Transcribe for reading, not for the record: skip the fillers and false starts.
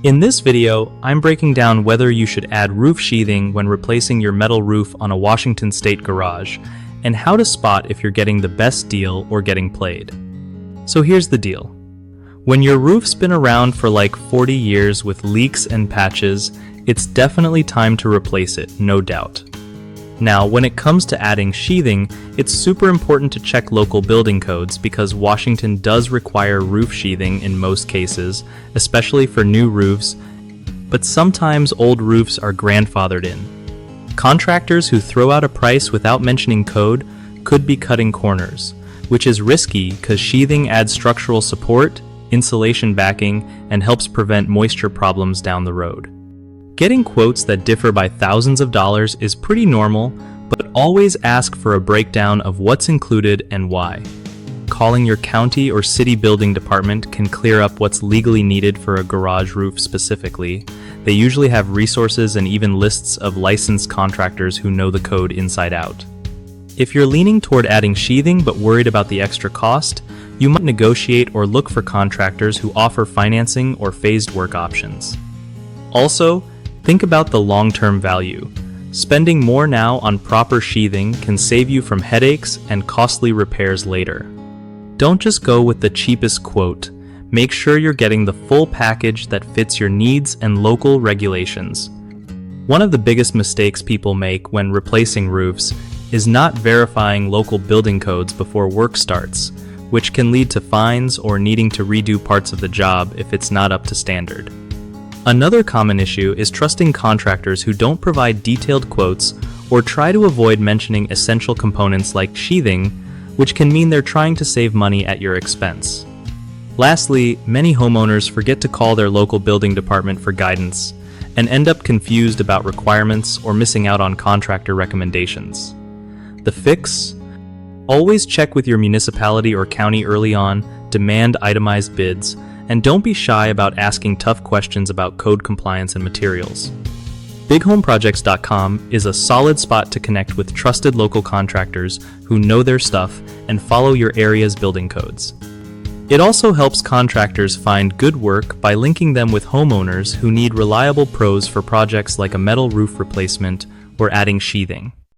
In this video, I'm breaking down whether you should add roof sheathing when replacing your metal roof on a Washington State garage, and how to spot if you're getting the best deal or getting played. So here's the deal. When your roof's been around for like 40 years with leaks and patches, it's definitely time to replace it, no doubt. Now, when it comes to adding sheathing, it's super important to check local building codes because Washington does require roof sheathing in most cases, especially for new roofs, but sometimes old roofs are grandfathered in. Contractors who throw out a price without mentioning code could be cutting corners, which is risky because sheathing adds structural support, insulation backing, and helps prevent moisture problems down the road. Getting quotes that differ by thousands of dollars is pretty normal, but always ask for a breakdown of what's included and why. Calling your county or city building department can clear up what's legally needed for a garage roof specifically. They usually have resources and even lists of licensed contractors who know the code inside out. If you're leaning toward adding sheathing but worried about the extra cost, you might negotiate or look for contractors who offer financing or phased work options. Also, think about the long-term value. Spending more now on proper sheathing can save you from headaches and costly repairs later. Don't just go with the cheapest quote. Make sure you're getting the full package that fits your needs and local regulations. One of the biggest mistakes people make when replacing roofs is not verifying local building codes before work starts, which can lead to fines or needing to redo parts of the job if it's not up to standard. Another common issue is trusting contractors who don't provide detailed quotes or try to avoid mentioning essential components like sheathing, which can mean they're trying to save money at your expense. Lastly, many homeowners forget to call their local building department for guidance and end up confused about requirements or missing out on contractor recommendations. The fix? Always check with your municipality or county early on, demand itemized bids, and don't be shy about asking tough questions about code compliance and materials. BigHomeProjects.com is a solid spot to connect with trusted local contractors who know their stuff and follow your area's building codes. It also helps contractors find good work by linking them with homeowners who need reliable pros for projects like a metal roof replacement or adding sheathing.